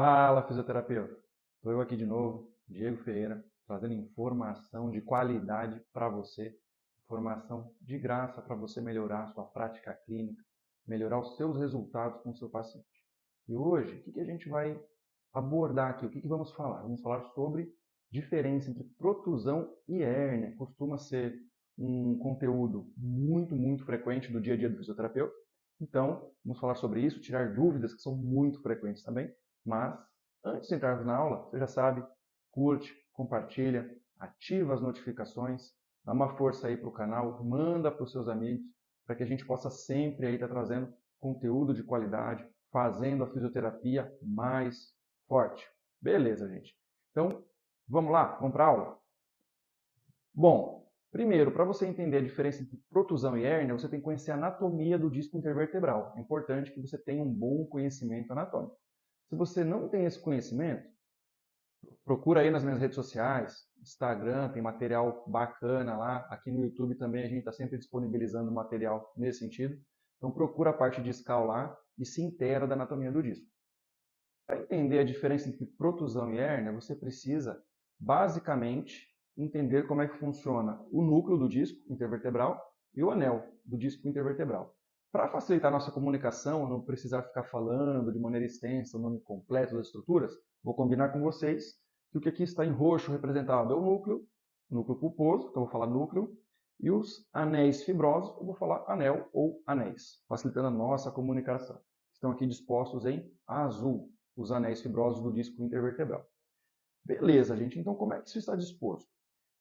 Fala, fisioterapeuta. Estou eu aqui de novo, Diego Ferreira, trazendo informação de qualidade para você, informação de graça para você melhorar a sua prática clínica, melhorar os seus resultados com o seu paciente. E hoje, o que a gente vai abordar aqui? O que vamos falar? Vamos falar sobre diferença entre protusão e hérnia. Costuma ser um conteúdo muito frequente do dia a dia do fisioterapeuta. Então, vamos falar sobre isso, tirar dúvidas que são muito frequentes também. Mas, antes de entrarmos na aula, você já sabe, curte, compartilha, ativa as notificações, dá uma força aí para o canal, manda para os seus amigos, para que a gente possa sempre aí estar trazendo conteúdo de qualidade, fazendo a fisioterapia mais forte. Beleza, gente? Então, vamos lá? Vamos para a aula? Bom, primeiro, para você entender a diferença entre protusão e hérnia, você tem que conhecer a anatomia do disco intervertebral. É importante que você tenha um bom conhecimento anatômico. Se você não tem esse conhecimento, procura aí nas minhas redes sociais, Instagram, tem material bacana lá. Aqui no YouTube também a gente está sempre disponibilizando material nesse sentido. Então procura a parte discal lá e se inteira da anatomia do disco. Para entender a diferença entre protusão e hérnia, você precisa basicamente entender como é que funciona o núcleo do disco intervertebral e o anel do disco intervertebral. Para facilitar a nossa comunicação, não precisar ficar falando de maneira extensa o nome completo das estruturas, vou combinar com vocês que o que aqui está em roxo representado é o núcleo pulposo, então eu vou falar núcleo, e os anéis fibrosos, eu vou falar anel ou anéis, facilitando a nossa comunicação. Estão aqui dispostos em azul, os anéis fibrosos do disco intervertebral. Beleza, gente, então como é que isso está disposto?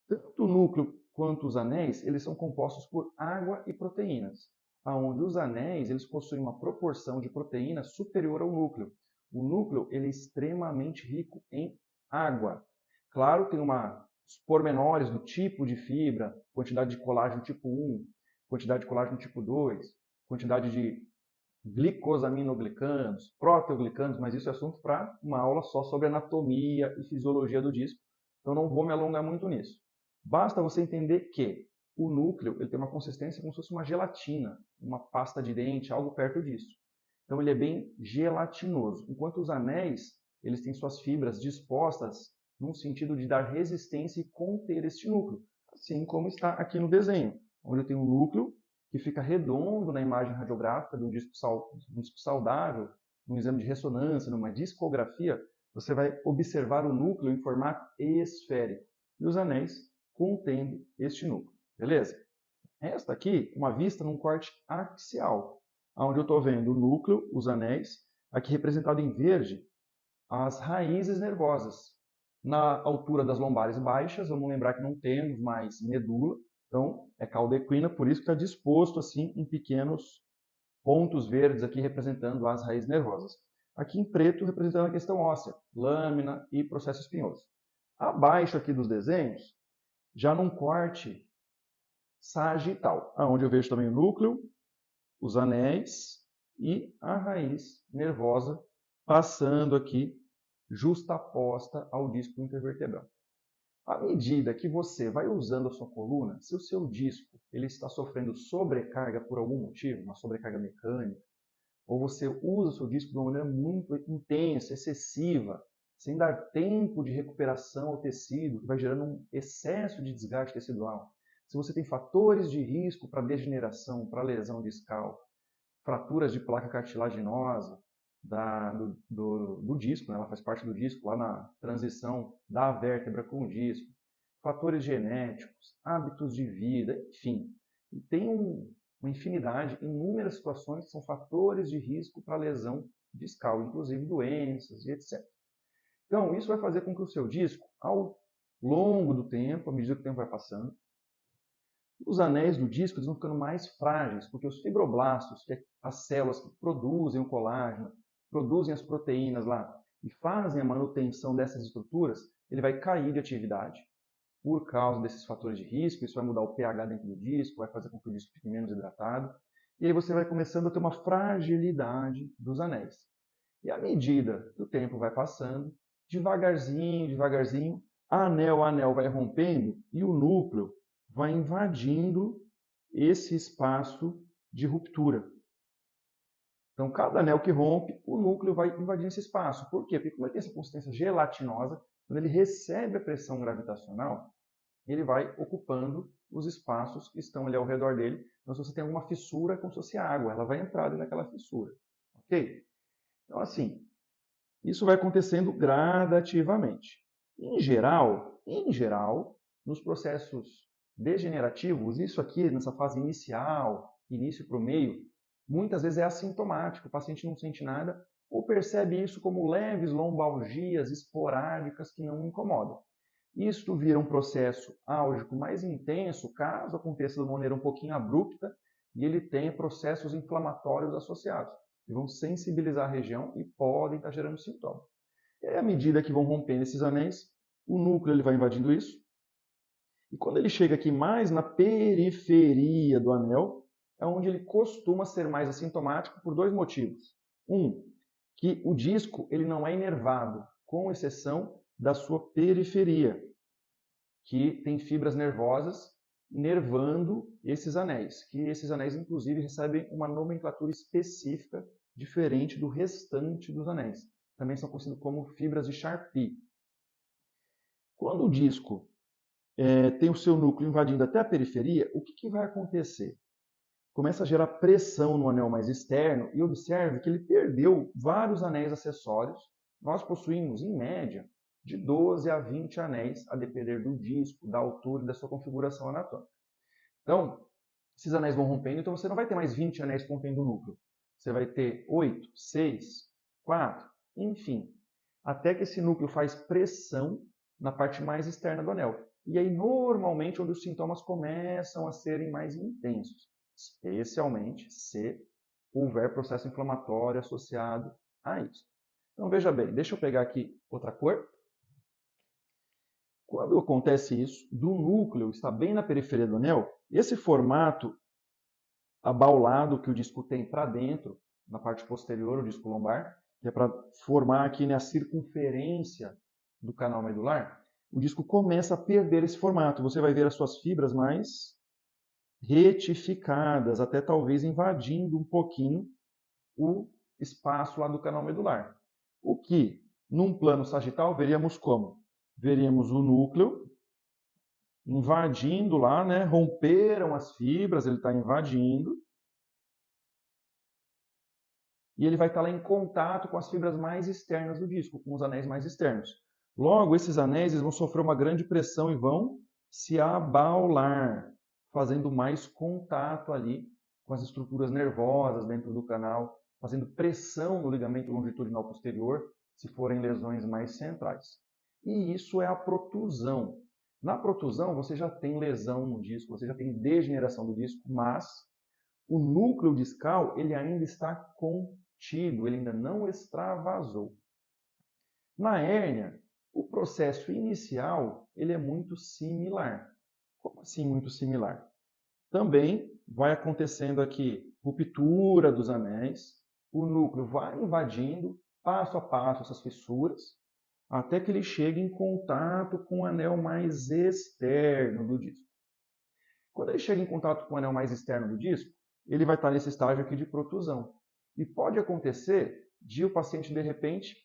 Tanto o núcleo quanto os anéis, eles são compostos por água e proteínas, aonde os anéis eles possuem uma proporção de proteína superior ao núcleo. O núcleo ele é extremamente rico em água. Claro, tem os pormenores do tipo de fibra, quantidade de colágeno tipo 1, quantidade de colágeno tipo 2, quantidade de glicosaminoglicanos, proteoglicanos, mas isso é assunto para uma aula só sobre anatomia e fisiologia do disco, então não vou me alongar muito nisso. Basta você entender que o núcleo ele tem uma consistência como se fosse uma gelatina, uma pasta de dente, algo perto disso. Então ele é bem gelatinoso, enquanto os anéis eles têm suas fibras dispostas num sentido de dar resistência e conter este núcleo, assim como está aqui no desenho, onde eu tenho um núcleo que fica redondo na imagem radiográfica de um disco saudável, num exame de ressonância, numa discografia, você vai observar o núcleo em formato esférico e os anéis contendo este núcleo. Beleza? Esta aqui, uma vista num corte axial, onde eu estou vendo o núcleo, os anéis, aqui representado em verde, as raízes nervosas. Na altura das lombares baixas, vamos lembrar que não temos mais medula, então é cauda equina, por isso que está disposto assim em pequenos pontos verdes aqui representando as raízes nervosas. Aqui em preto representando a questão óssea, lâmina e processo espinhoso. Abaixo aqui dos desenhos, já num corte sagital, onde eu vejo também o núcleo, os anéis e a raiz nervosa passando aqui justaposta ao disco intervertebral. À medida que você vai usando a sua coluna, se o seu disco ele está sofrendo sobrecarga por algum motivo, uma sobrecarga mecânica, ou você usa o seu disco de uma maneira muito intensa, excessiva, sem dar tempo de recuperação ao tecido, que vai gerando um excesso de desgaste tecidual. Se você tem fatores de risco para degeneração, para lesão discal, fraturas de placa cartilaginosa do disco, né? Ela faz parte do disco lá na transição da vértebra com o disco, fatores genéticos, hábitos de vida, enfim. E tem uma infinidade, inúmeras situações que são fatores de risco para lesão discal, inclusive doenças e etc. Então, isso vai fazer com que o seu disco, ao longo do tempo, à medida que o tempo vai passando, os anéis do disco eles vão ficando mais frágeis, porque os fibroblastos, que é as células que produzem o colágeno, produzem as proteínas lá e fazem a manutenção dessas estruturas, ele vai cair de atividade por causa desses fatores de risco. Isso vai mudar o pH dentro do disco, vai fazer com que o disco fique menos hidratado. E aí você vai começando a ter uma fragilidade dos anéis. E à medida que o tempo vai passando, devagarzinho, anel a anel vai rompendo e o núcleo vai invadindo esse espaço de ruptura. Então, cada anel que rompe, o núcleo vai invadindo esse espaço. Por quê? Porque como ele tem essa consistência gelatinosa, quando ele recebe a pressão gravitacional, ele vai ocupando os espaços que estão ali ao redor dele. Então, se você tem alguma fissura, é como se fosse água, ela vai entrar dentro daquela fissura. Ok? Então, assim, isso vai acontecendo gradativamente. Em geral, nos processos degenerativos, isso aqui, nessa fase inicial, início para o meio, muitas vezes é assintomático, o paciente não sente nada ou percebe isso como leves lombalgias esporádicas que não incomodam. Isto vira um processo álgico mais intenso, caso aconteça de uma maneira um pouquinho abrupta e ele tenha processos inflamatórios associados, que vão sensibilizar a região e podem estar gerando sintomas. E aí, à medida que vão rompendo esses anéis, o núcleo ele vai invadindo isso. E quando ele chega aqui mais na periferia do anel, é onde ele costuma ser mais assintomático por dois motivos. Um, que o disco ele não é inervado, com exceção da sua periferia, que tem fibras nervosas nervando esses anéis, que esses anéis, inclusive, recebem uma nomenclatura específica diferente do restante dos anéis. Também são conhecidos como fibras de Charpy. Quando o disco tem o seu núcleo invadindo até a periferia, o que vai acontecer? Começa a gerar pressão no anel mais externo e observe que ele perdeu vários anéis acessórios. Nós possuímos, em média, de 12 a 20 anéis, a depender do disco, da altura e da sua configuração anatômica. Então, esses anéis vão rompendo, então você não vai ter mais 20 anéis contendo o núcleo. Você vai ter 8, 6, 4, enfim, até que esse núcleo faz pressão na parte mais externa do anel. E aí, normalmente, onde os sintomas começam a serem mais intensos, especialmente se houver processo inflamatório associado a isso. Então, veja bem, deixa eu pegar aqui outra cor. Quando acontece isso, do núcleo está bem na periferia do anel, esse formato abaulado que o disco tem para dentro, na parte posterior, o disco lombar, que é para formar aqui a circunferência do canal medular, o disco começa a perder esse formato. Você vai ver as suas fibras mais retificadas, até talvez invadindo um pouquinho o espaço lá do canal medular. O que, num plano sagital, veríamos como? Veríamos o núcleo invadindo lá, né? Romperam as fibras, ele está invadindo. E ele vai estar lá em contato com as fibras mais externas do disco, com os anéis mais externos. Logo, esses anéis vão sofrer uma grande pressão e vão se abaular, fazendo mais contato ali com as estruturas nervosas dentro do canal, fazendo pressão no ligamento longitudinal posterior, se forem lesões mais centrais. E isso é a protusão. Na protusão, você já tem lesão no disco, você já tem degeneração do disco, mas o núcleo discal ele ainda está contido, ele ainda não extravasou. Na hérnia, o processo inicial ele é muito similar. Como assim muito similar? Também vai acontecendo aqui ruptura dos anéis, o núcleo vai invadindo passo a passo essas fissuras, até que ele chegue em contato com o anel mais externo do disco. Quando ele chega em contato com o anel mais externo do disco, ele vai estar nesse estágio aqui de protusão. E pode acontecer de o paciente, de repente,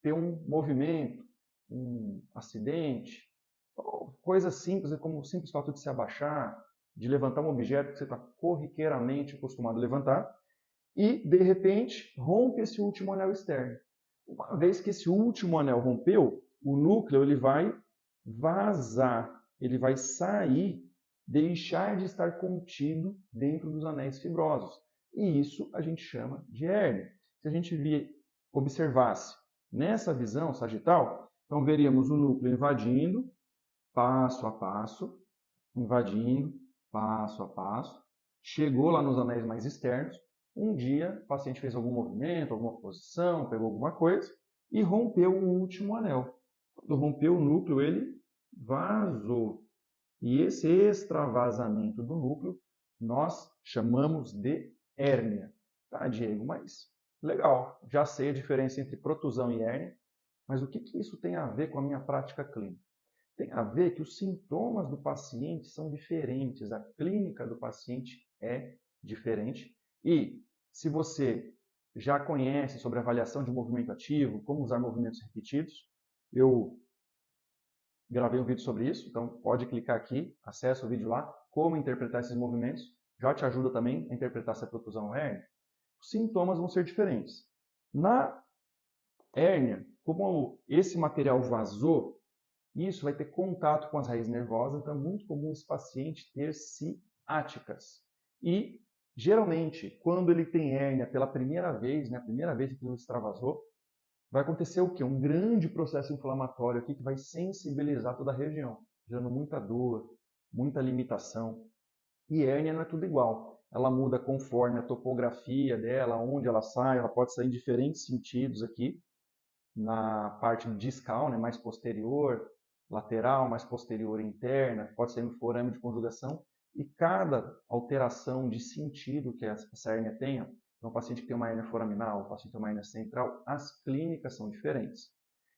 ter um movimento, um acidente, ou coisas simples, como o simples fato de se abaixar, de levantar um objeto que você está corriqueiramente acostumado a levantar, e, de repente, rompe esse último anel externo. Uma vez que esse último anel rompeu, o núcleo ele vai vazar, ele vai sair, deixar de estar contido dentro dos anéis fibrosos. E isso a gente chama de hérnia. Se a gente observasse nessa visão sagital, então veríamos o núcleo invadindo, passo a passo, invadindo, passo a passo, chegou lá nos anéis mais externos. Um dia, o paciente fez algum movimento, alguma posição, pegou alguma coisa e rompeu o último anel. Quando rompeu o núcleo, ele vazou. E esse extravasamento do núcleo nós chamamos de hérnia. Tá, Diego? Mas legal, já sei a diferença entre protusão e hérnia, mas o que isso tem a ver com a minha prática clínica? Tem a ver que os sintomas do paciente são diferentes, a clínica do paciente é diferente e se você já conhece sobre avaliação de movimento ativo, como usar movimentos repetidos. Eu gravei um vídeo sobre isso, então pode clicar aqui, acessa o vídeo lá, como interpretar esses movimentos, já te ajuda também a interpretar se é protusão ou hérnia. Os sintomas vão ser diferentes. Na hérnia, como esse material vazou, isso vai ter contato com as raízes nervosas, então é muito comum esse paciente ter ciáticas. E, geralmente, quando ele tem hérnia pela primeira vez, a primeira vez que ele extravasou, vai acontecer o quê? Um grande processo inflamatório aqui que vai sensibilizar toda a região, gerando muita dor, muita limitação. E hérnia não é tudo igual. Ela muda conforme a topografia dela, onde ela sai, ela pode sair em diferentes sentidos aqui, na parte discal, né, mais posterior, lateral, mais posterior interna, pode ser no forame de conjugação, e cada alteração de sentido que essa hérnia tenha, então, o paciente que tem uma hérnia foraminal, o paciente que tem uma hérnia central, as clínicas são diferentes.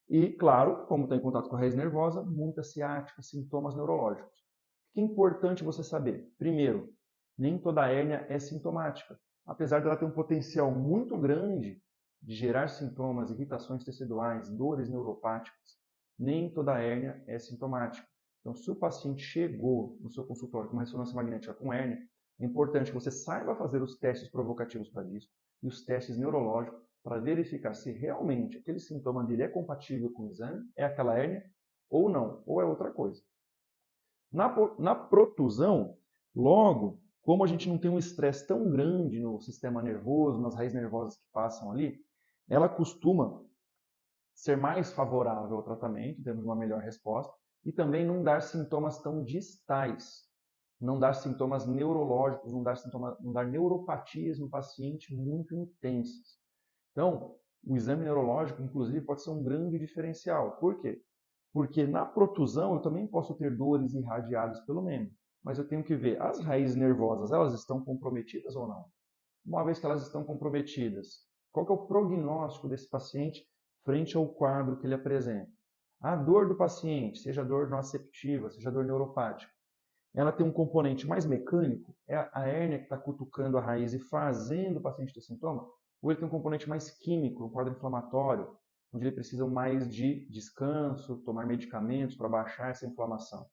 E, claro, como está em contato com a raiz nervosa, muita ciática, sintomas neurológicos. O que é importante você saber? Primeiro, nem toda hérnia é sintomática. Apesar dela ter um potencial muito grande de gerar sintomas, irritações teciduais, dores neuropáticas, nem toda hérnia é sintomática. Então, se o paciente chegou no seu consultório com uma ressonância magnética com hérnia, é importante que você saiba fazer os testes provocativos para disco e os testes neurológicos para verificar se realmente aquele sintoma dele é compatível com o exame, é aquela hérnia, ou não, ou é outra coisa. Na protusão, logo, como a gente não tem um estresse tão grande no sistema nervoso, nas raízes nervosas que passam ali, ela costuma ser mais favorável ao tratamento, temos uma melhor resposta, e também não dar sintomas tão distais, não dar sintomas neurológicos, não dar neuropatias no paciente muito intensas. Então, o exame neurológico, inclusive, pode ser um grande diferencial. Por quê? Porque na protusão eu também posso ter dores irradiadas pelo membro, mas eu tenho que ver as raízes nervosas, elas estão comprometidas ou não? Uma vez que elas estão comprometidas, qual que é o prognóstico desse paciente frente ao quadro que ele apresenta? A dor do paciente, seja dor noceptiva, seja dor neuropática, ela tem um componente mais mecânico, é a hérnia que está cutucando a raiz e fazendo o paciente ter sintoma, ou ele tem um componente mais químico, um quadro inflamatório, onde ele precisa mais de descanso, tomar medicamentos para baixar essa inflamação.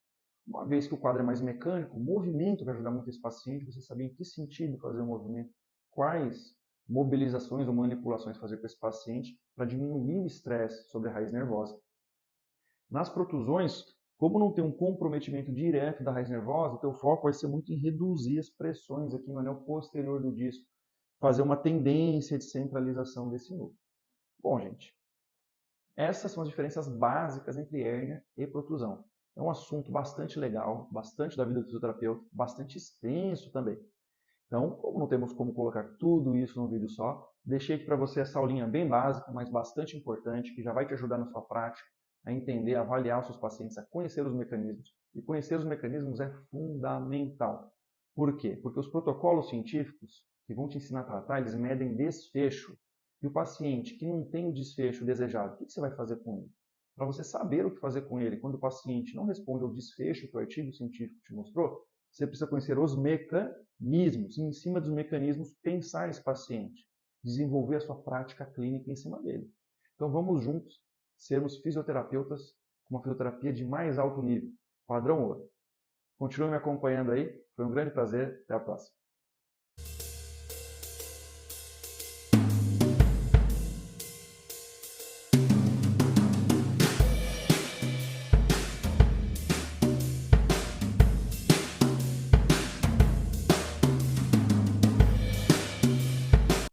Uma vez que o quadro é mais mecânico, o movimento vai ajudar muito esse paciente, você saber em que sentido fazer o movimento, quais mobilizações ou manipulações fazer com esse paciente para diminuir o estresse sobre a raiz nervosa. Nas protusões, como não tem um comprometimento direto da raiz nervosa, o teu foco vai ser muito em reduzir as pressões aqui no anel posterior do disco, fazer uma tendência de centralização desse núcleo. Bom, gente, essas são as diferenças básicas entre hérnia e protusão. É um assunto bastante legal, bastante da vida do fisioterapeuta, bastante extenso também. Então, como não temos como colocar tudo isso num vídeo só, deixei aqui para você essa aulinha bem básica, mas bastante importante, que já vai te ajudar na sua prática a entender, a avaliar os seus pacientes, a conhecer os mecanismos. E conhecer os mecanismos é fundamental. Por quê? Porque os protocolos científicos que vão te ensinar a tratar, eles medem desfecho. E o paciente que não tem o desfecho desejado, o que você vai fazer com ele? Para você saber o que fazer com ele, quando o paciente não responde ao desfecho que o artigo científico te mostrou, você precisa conhecer os mecanismos, e em cima dos mecanismos pensar esse paciente, desenvolver a sua prática clínica em cima dele. Então vamos juntos sermos fisioterapeutas com uma fisioterapia de mais alto nível, padrão ouro. Continue me acompanhando aí, foi um grande prazer, até a próxima.